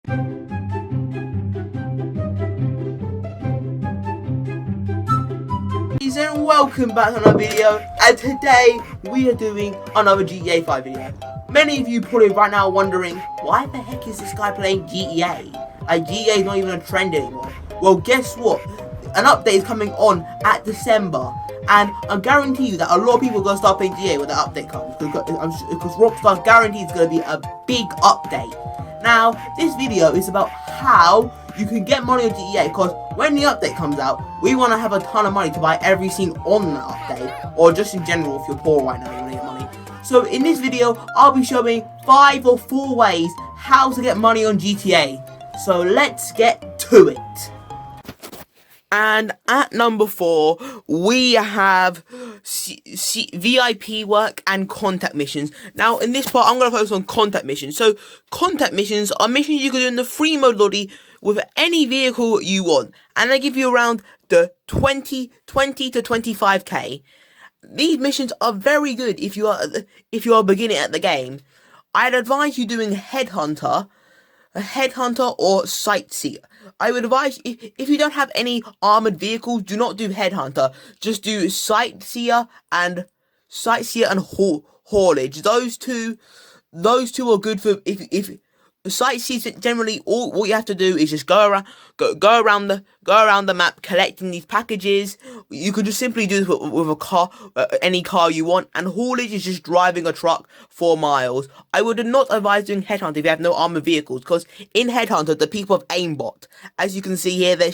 And welcome back to another video, and today we are doing another GTA 5 video. Many of you probably right now are wondering, why the heck is this guy playing GTA? GTA is not even a trend anymore. Well, guess what? An update is coming on at December, and I guarantee you that a lot of people are going to start playing GTA when the update comes, because Rockstar guarantees it's going to be a big update. Now, this video is about how you can get money on GTA, because when the update comes out, we want to have a ton of money to buy every scene on the update, or just in general if you're poor right now, you want to get money. So in this video, I'll be showing 5 or 4 ways how to get money on GTA. So let's get to it. And at number 4, we have VIP work and contact missions. Now, in this part, I'm going to focus on contact missions. So, contact missions are missions you can do in the free mode lobby with any vehicle you want. And they give you around the 20 to 25k. These missions are very good if you are beginning at the game. I'd advise you doing headhunter or sightseer. I would advise, if you don't have any armored vehicles, do not do headhunter. Just do sightseer and haulage. Those two are good for if sightseer. Generally, all you have to do is just go around the map collecting these packages. You can just simply do this with a car, any car you want. And haulage is just driving a truck 4 miles. I would not advise doing headhunter if you have no armored vehicles, because in headhunter the people have aimbot. As you can see here, they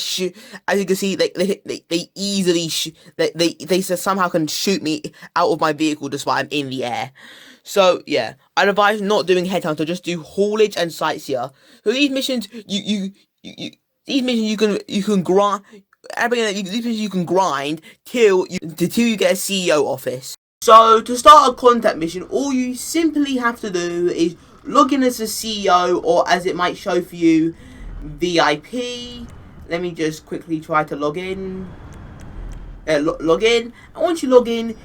easily they somehow can shoot me out of my vehicle despite I'm in the air. So yeah, I'd advise not doing headhunter. Just do haulage and sightseer. So these missions, you can grind. These missions you can grind till you get a CEO office. So to start a contact mission, all you simply have to do is log in as a CEO, or as it might show for you, VIP. Let me just quickly try to log in. Log in, and once you log in,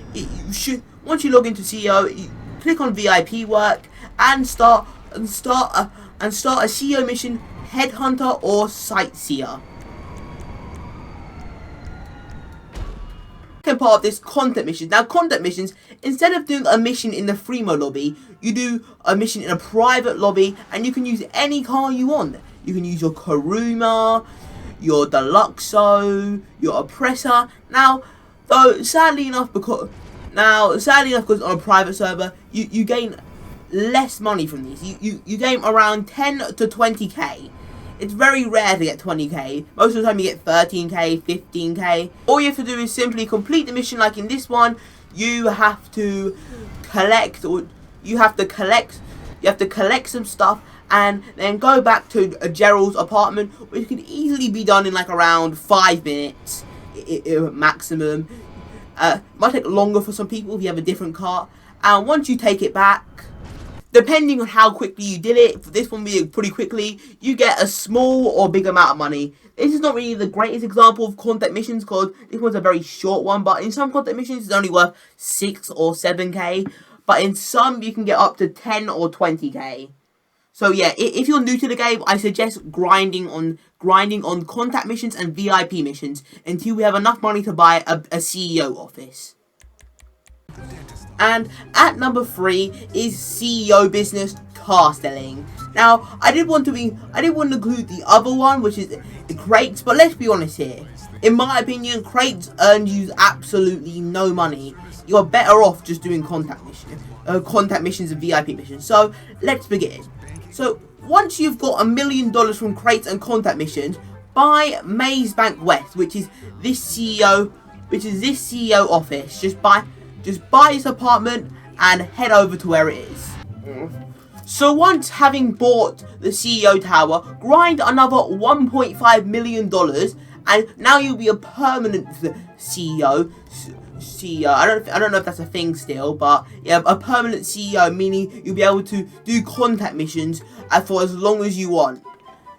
once you log into CEO, click on VIP work and start a CEO mission, headhunter or sightseer. Second part of this, contact missions. Now, contact missions, instead of doing a mission in the free mode lobby, you do a mission in a private lobby, and you can use any car you want. You can use your Karuma, your Deluxo, your Oppressor. Now, though, sadly enough, because on a private server, you gain less money from these. You gain around 10 to 20k. It's very rare to get 20k. Most of the time you get 13k, 15k. All you have to do is simply complete the mission. Like in this one, you have to collect some stuff and then go back to Gerald's apartment, which can easily be done in like around 5 minutes maximum. Might take longer for some people if you have a different car. And once you take it back, depending on how quickly you did it, for this one being pretty quickly, you get a small or big amount of money. This is not really the greatest example of contact missions, because this one's a very short one, but in some contact missions it's only worth 6 or 7k, but in some you can get up to 10 or 20k. So yeah, if you're new to the game, I suggest grinding on contact missions and VIP missions until we have enough money to buy a CEO office. And at number 3 is CEO business, car selling. Now, I did want to include the other one, which is the crates, but let's be honest here. In my opinion, crates earn you absolutely no money. You are better off just doing contact missions and VIP missions. So let's begin. So once you've got $1 million from crates and contact missions, buy Maze Bank West, which is this CEO office. Just buy his apartment and head over to where it is. So once having bought the CEO tower, grind another $1.5 million, and now you'll be a permanent CEO. I don't know if that's a thing still, but yeah, a permanent CEO, meaning you'll be able to do contact missions for as long as you want.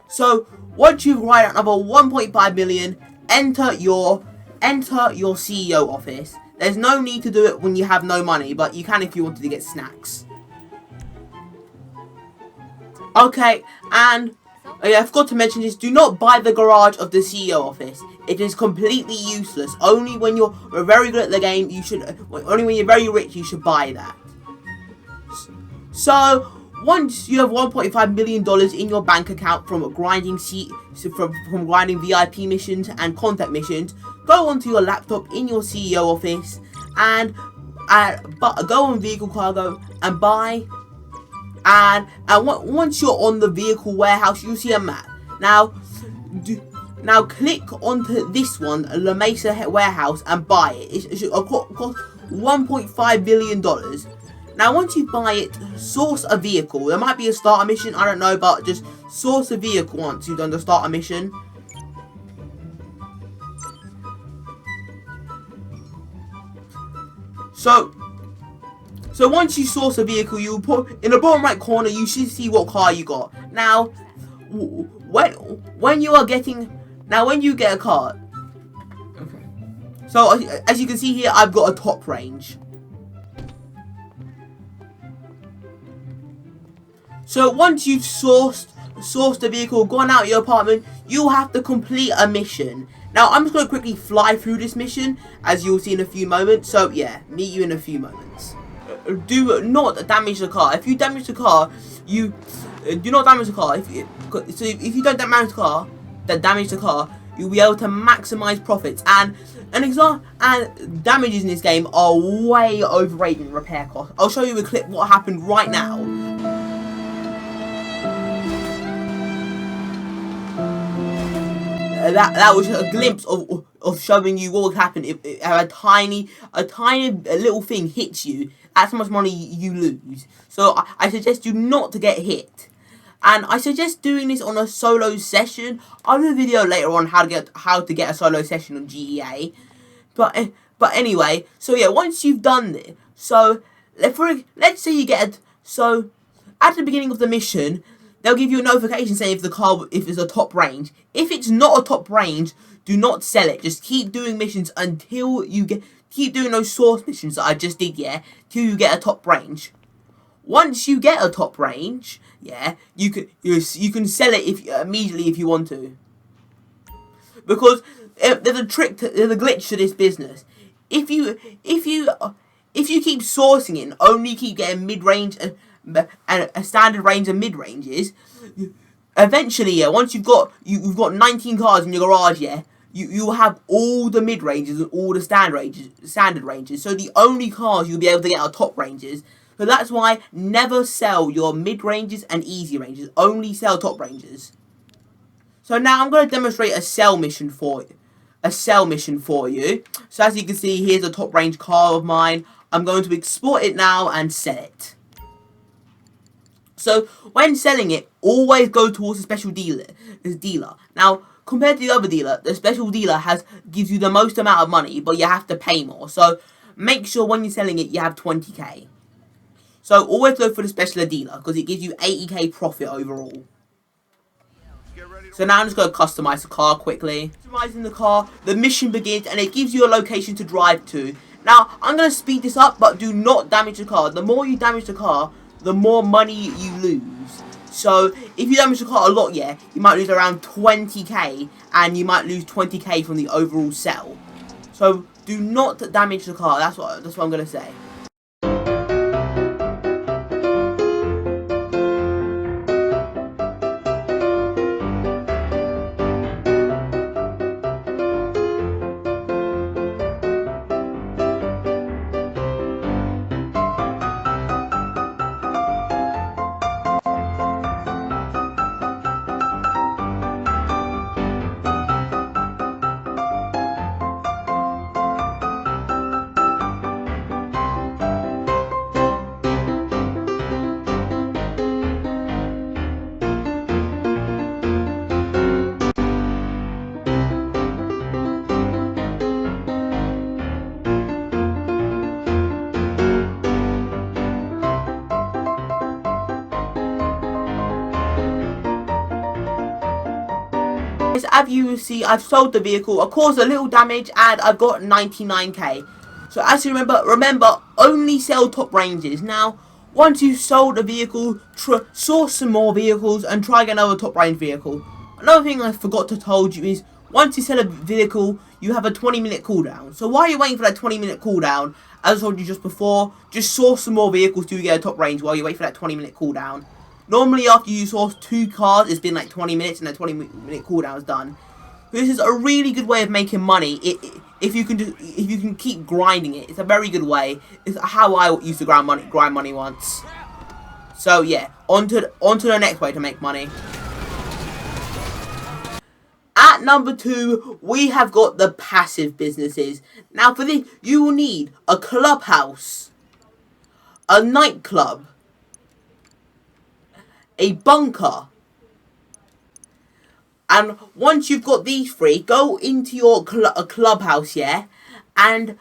So once you write another 1.5 million, enter your CEO office. There's no need to do it when you have no money, but you can if you wanted to get snacks. Okay, and Oh yeah, I forgot to mention this. Do not buy the garage of the CEO office. It is completely useless. Only when you're very good at the game, you should. Only when you're very rich, you should buy that. So once you have $1.5 million in your bank account from grinding from grinding VIP missions and contact missions, go onto your laptop in your CEO office and go on vehicle cargo and buy. And once you're on the vehicle warehouse, you'll see a map. Now click onto this one, the Mesa warehouse, and buy it. It should cost $1.5 billion. Now, once you buy it, source a vehicle. There might be a starter mission, I don't know, but just source a vehicle once you've done the starter mission. So once you source a vehicle, you put in the bottom right corner. You should see what car you got. Now, when you get a car. Okay. So as you can see here, I've got a top range. So once you've sourced the vehicle, gone out of your apartment, you have to complete a mission. Now, I'm just going to quickly fly through this mission, as you'll see in a few moments. So, yeah, meet you in a few moments. Do not damage the car. If you damage the car, do not damage the car. If you don't damage the car, you'll be able to maximize profits. And damages in this game are way overrated in repair costs. I'll show you a clip what happened right now. That was a glimpse of showing you what would happen if a tiny little thing hits you. That's how much money you lose. So I suggest you not to get hit. And I suggest doing this on a solo session. I'll do a video later on how to get a solo session on GEA. But anyway, so yeah, once you've done this, so let's say you get so at the beginning of the mission, they'll give you a notification saying if it's a top range. If it's not a top range, do not sell it. Just keep doing missions until you keep doing those source missions that I just did, yeah, till you get a top range. Once you get a top range, yeah, you can sell it immediately if you want to. Because there's a glitch to this business. If you keep sourcing it and only keep getting mid-range and a standard range of mid-ranges, eventually, yeah, once you've got 19 cars in your garage, yeah, you will have all the mid-ranges and all the standard ranges. So the only cars you'll be able to get are top ranges. So that's why never sell your mid-ranges and easy ranges. Only sell top ranges. So now I'm going to demonstrate a sell mission for you. So as you can see, here's a top range car of mine. I'm going to export it now and sell it. So when selling it, always go towards the special dealer. Now, compared to the other dealer, the special dealer gives you the most amount of money, but you have to pay more. So make sure when you're selling it, you have 20k. So always go for the special dealer because it gives you 80k profit overall. So now I'm just going to customize the car quickly. Customizing the car, the mission begins and it gives you a location to drive to. Now, I'm going to speed this up, but do not damage the car. The more you damage the car, the more money you lose. So if you damage the car a lot, yeah, you might lose around 20k and you might lose 20k from the overall sell. So do not damage the car. That's what I'm going to say. As you see, I've sold the vehicle. I caused a little damage and I've got 99k. So as you remember, only sell top ranges. Now, Once you've sold a vehicle, source some more vehicles and try get another top range vehicle. Another thing I forgot to told you is once you sell a vehicle, you have a 20-minute cooldown. So while you're waiting for that 20-minute cooldown, as I told you just before, just source some more vehicles to get a top range while you wait for that 20-minute cooldown. Normally after you source 2 cars, it's been like 20 minutes and that 20-minute cooldown is done. This is a really good way of making money. If you can keep grinding it, it's a very good way. It's how I used to grind money once. So yeah, on to the next way to make money. At number 2, we have got the passive businesses. Now for this, you will need a clubhouse, a nightclub, a bunker. And once you've got these 3, go into your clubhouse, yeah, and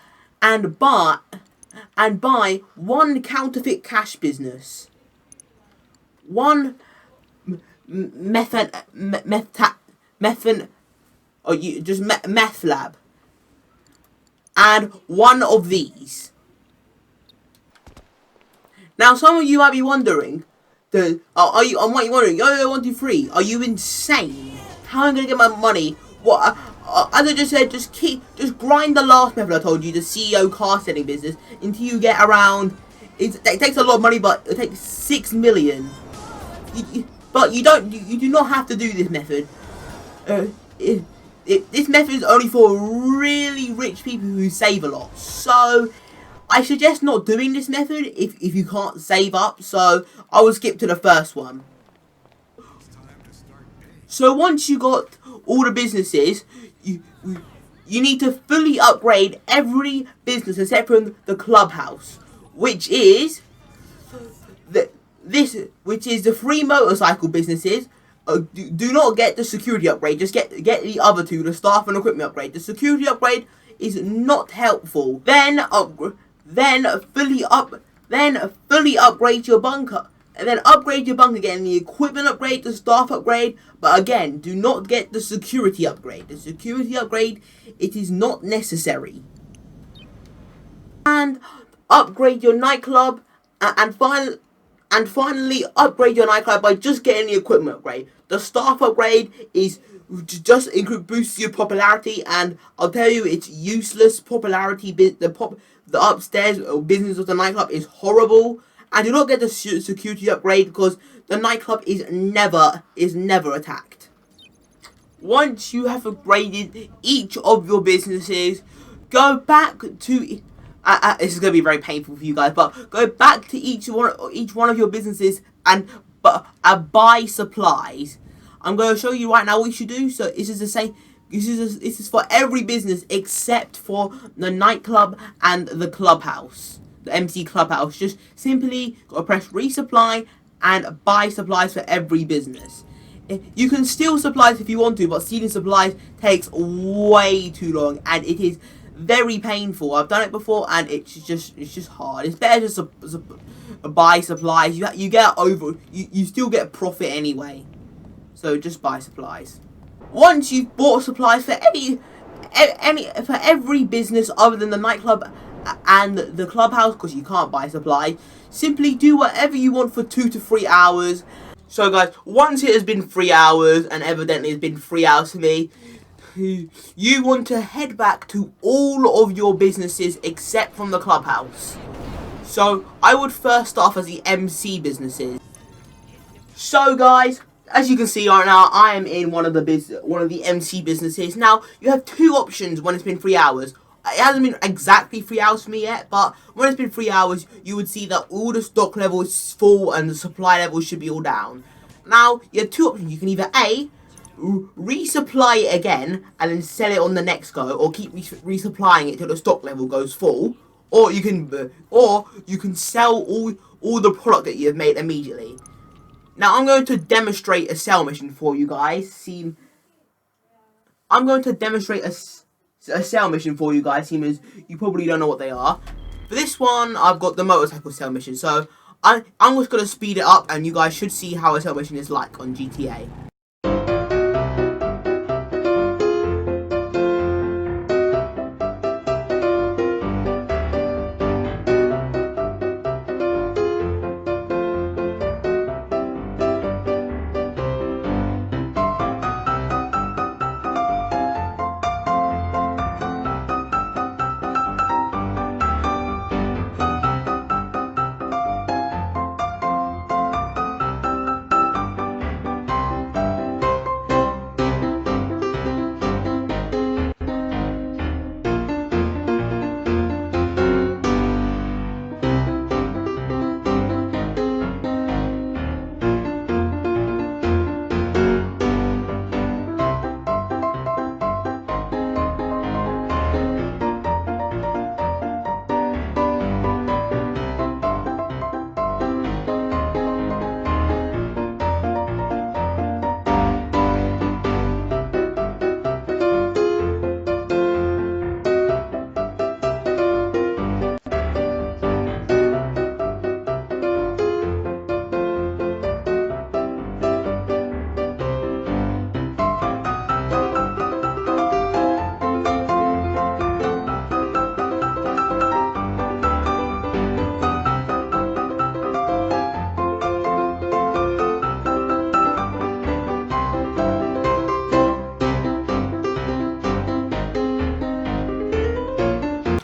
buy 1 counterfeit cash business, 1 meth lab, and 1 of these. Now some of you might be wondering, are you 1, 2, 3? Are you insane? How am I gonna get my money? What? As I just said, just grind the last method I told you, the CEO car selling business, until you get around. It takes a lot of money, but it takes 6 million. But you do not have to do this method. This method is only for really rich people who save a lot. So I suggest not doing this method if you can't save up. So I will skip to the first one. So once you got all the businesses, you need to fully upgrade every business except from the clubhouse, which is the 3 motorcycle businesses. Do not get the security upgrade. Just get the other 2, the staff and equipment upgrade. The security upgrade is not helpful. Then fully upgrade your bunker. And then upgrade your bunker again, the equipment upgrade, the staff upgrade. But again, do not get the security upgrade. The security upgrade, it is not necessary. And upgrade your nightclub, and finally upgrade your nightclub by just getting the equipment upgrade. The staff upgrade is just boosts your popularity, and I'll tell you, it's useless popularity. The upstairs business of the nightclub is horrible. And do not get the security upgrade because the nightclub is never attacked. Once you have upgraded each of your businesses, go back to this is going to be very painful for you guys, but go back to each one of your businesses and buy supplies. I'm going to show you right now what you should do. So this is the same. This is for every business except for the nightclub and the clubhouse. The MC clubhouse. Just simply gotta press resupply and buy supplies for every business. You can steal supplies if you want to, but stealing supplies takes way too long and it is very painful. I've done it before and it's just hard. It's better just to buy supplies. You get you still get profit anyway. So just buy supplies. Once you've bought supplies for every business other than the nightclub and the clubhouse, because you can't buy supply, simply do whatever you want for 2 to 3 hours. So guys, once it has been 3 hours, and evidently it's been 3 hours for me, you want to head back to all of your businesses except from the clubhouse. So I would first start off as the MC businesses. So guys, as you can see right now, I am in one of the MC businesses. Now you have 2 options when it's been 3 hours. It hasn't been exactly 3 hours for me yet, but when it's been 3 hours, you would see that all the stock level is full and the supply level should be all down. Now, you have 2 options. You can either A, resupply it again and then sell it on the next go, or keep resupplying it till the stock level goes full, or you can sell all the product that you have made immediately. Now, I'm going to demonstrate a sell mission for you guys. I'm going to demonstrate a sell mission for you guys, seeing as you probably don't know what they are. For this one, I've got the motorcycle sell mission, so I'm just going to speed it up and you guys should see how a sell mission is like on GTA.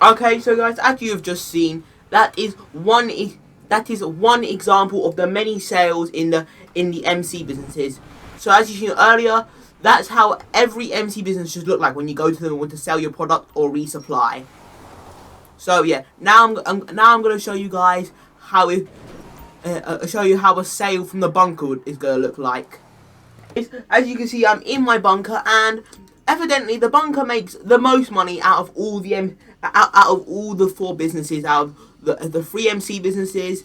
Okay, so guys, as you have just seen, that is one example of the many sales in the MC businesses. So as you seen earlier, that's how every MC business should look like when you go to them and want to sell your product or resupply. So yeah, now I'm going to show you guys how how a sale from the bunker is going to look like. As you can see, I'm in my bunker, and evidently the bunker makes the most money out of all the four businesses, out of the three MC businesses,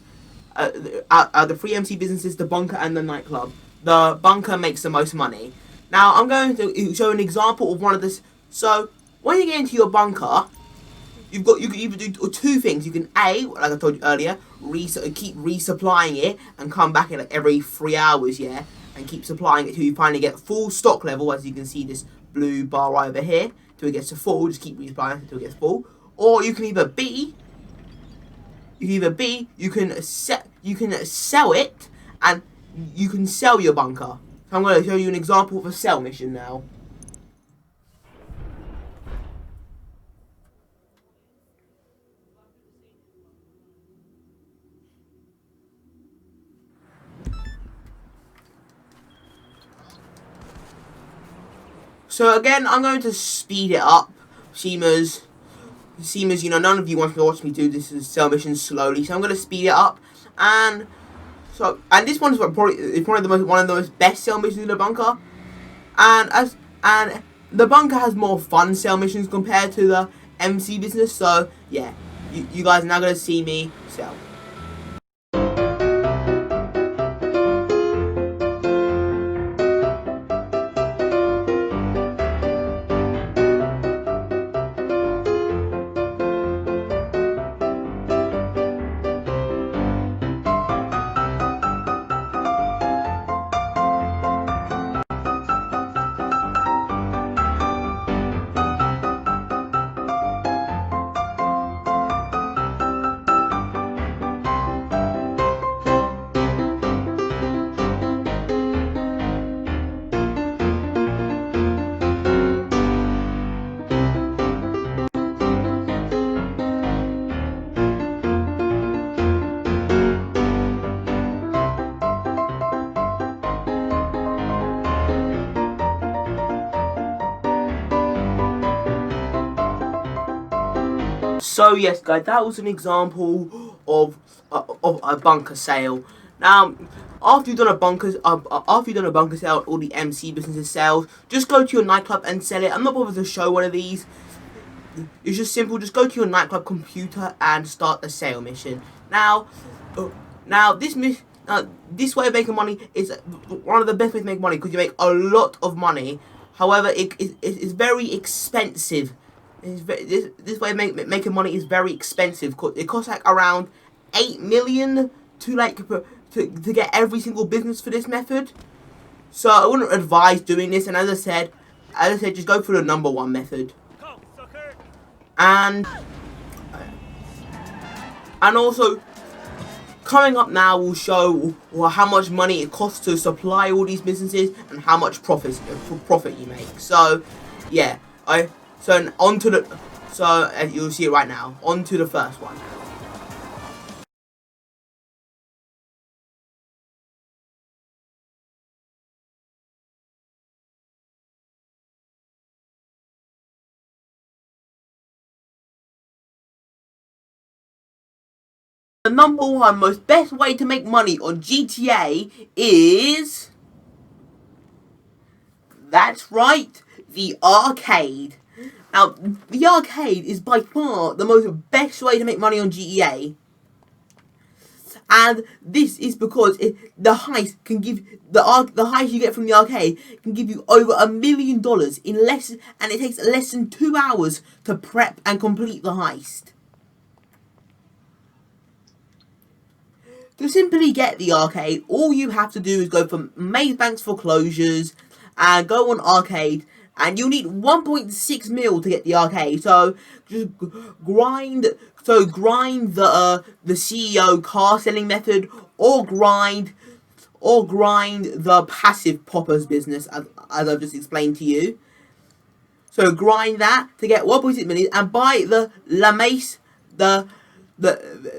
the bunker and the nightclub. The bunker makes the most money. Now I'm going to show an example of one of this. So when you get into your bunker, you can either do two things. You can like I told you earlier, keep resupplying it and come back in like every 3 hours, yeah, and keep supplying it till you finally get full stock level. As you can see, this blue bar right over here, till it gets to full. Just keep resupplying until it gets full. Or you can either B. You can sell it, and you can sell your bunker. So I'm going to show you an example of a sell mission now. So again, I'm going to speed it up, Seamers, you know, none of you want to watch me do this sell mission slowly, so I'm going to speed it up. And this one is probably one of the most best sell missions in the bunker. And the bunker has more fun sell missions compared to the MC business. So yeah, you guys are now going to see me sell. So yes, guys, that was an example of a bunker sale. Now, after you've done a bunker sale, all the MC businesses sales, just go to your nightclub and sell it. I'm not bothered to show one of these. It's just simple. Just go to your nightclub computer and start a sale mission. Now this way of making money is one of the best ways to make money, because you make a lot of money. However, it's very expensive. This way of making money is very expensive. It costs like around 8 million to get every single business for this method. So I wouldn't advise doing this. And as I said, just go for the number one method. And also, coming up now will show how much money it costs to supply all these businesses and how much profit you make. So yeah, you'll see it right now. On to the first one. The number one most best way to make money on GTA is... that's right, the arcade. Now, the arcade is by far the most best way to make money on GTA. And this is because the heist can give the heist you get from the arcade can give you over $1 million in less, and it takes less than 2 hours to prep and complete the heist. To simply get the arcade, all you have to do is go from Maybank's foreclosures and go on arcade, and you'll need 1.6 mil to get the arcade. So just grind the CEO car selling method, or grind the passive poppers business, as I've just explained to you. So grind that to get 1.6 million and buy the La Mesa, the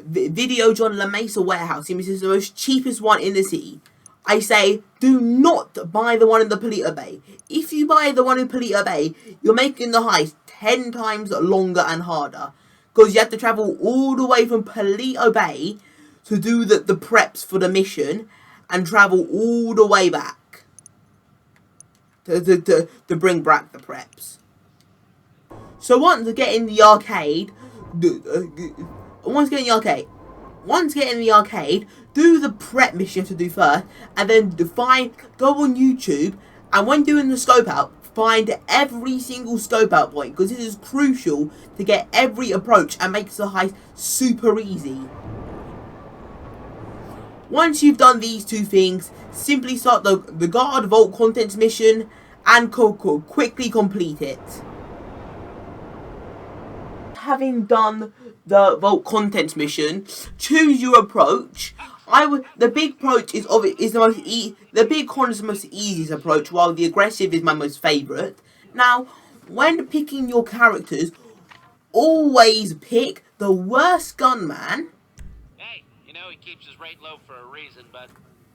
Video John La Mesa warehouse. This is the most cheapest one in the city. I say do not buy the one in the Palito Bay. If you buy the one in Palito Bay, you're making the heist 10 times longer and harder. Because you have to travel all the way from Palito Bay to do the preps for the mission and travel all the way back to bring back the preps. So once you get in the arcade, do the prep mission to do first, and then go on YouTube, and when doing the scope out, find every single scope out point, because this is crucial to get every approach and makes the heist super easy. Once you've done these two things, simply start the guard vault contents mission and quickly complete it. Having done the vault contents mission, choose your approach. The big approach is the big con is the most easiest approach, while the aggressive is my most favourite. Now, when picking your characters, always pick the worst gunman. Hey, you know he keeps his rate low for a reason, but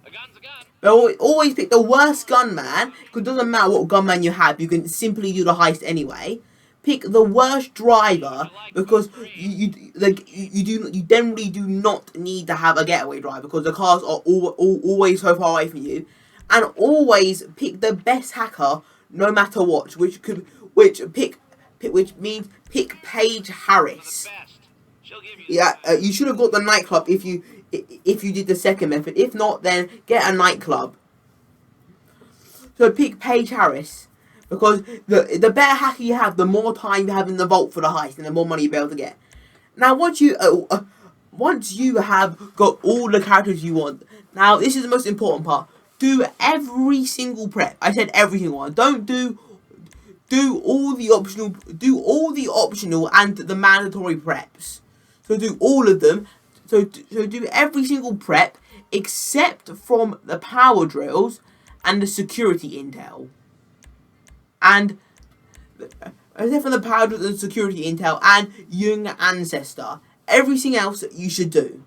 a gun's a gun. Always pick the worst gunman, because it doesn't matter what gunman you have, you can simply do the heist anyway. Pick the worst driver, because you generally do not need to have a getaway driver, because the cars are always so far away from you. And always pick the best hacker, no matter what, which means pick Paige Harris. Yeah, you should have got the nightclub if you did the second method. If not, then get a nightclub. So pick Paige Harris. Because the better hacker you have, the more time you have in the vault for the heist, and the more money you'll be able to get. Now, once you have got all the characters you want, now this is the most important part. Do every single prep. I said every single one. Don't do all the optional. Do all the optional and the mandatory preps. So do all of them. So do every single prep except from the power drills and the security intel. And except for the power drills and security intel and young ancestor, everything else you should do.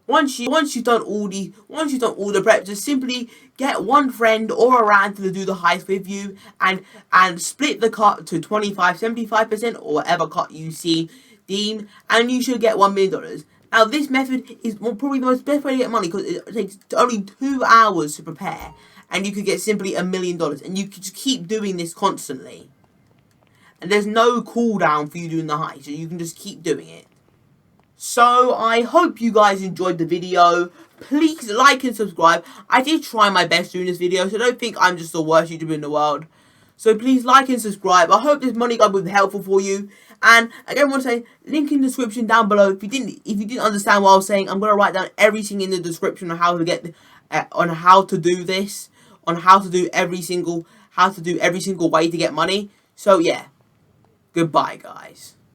Once you've done all the preps, just simply get one friend or a random to do the heist with you, and split the cut to 25-75% or whatever cut you deem, and you should get $1 million. Now, this method is probably the best way to get money, because it takes only 2 hours to prepare, and you could get simply $1 million, and you can just keep doing this constantly. And there's no cooldown for you doing the heist, so you can just keep doing it. So, I hope you guys enjoyed the video. Please like and subscribe. I did try my best doing this video, so don't think I'm just the worst YouTuber in the world. So please like and subscribe. I hope this money guide was helpful for you. And again, I want to say, link in the description down below. If you didn't understand what I was saying, I'm going to write down everything in the description on how to get on how to do this, on how to do every single way to get money. So yeah, goodbye, guys.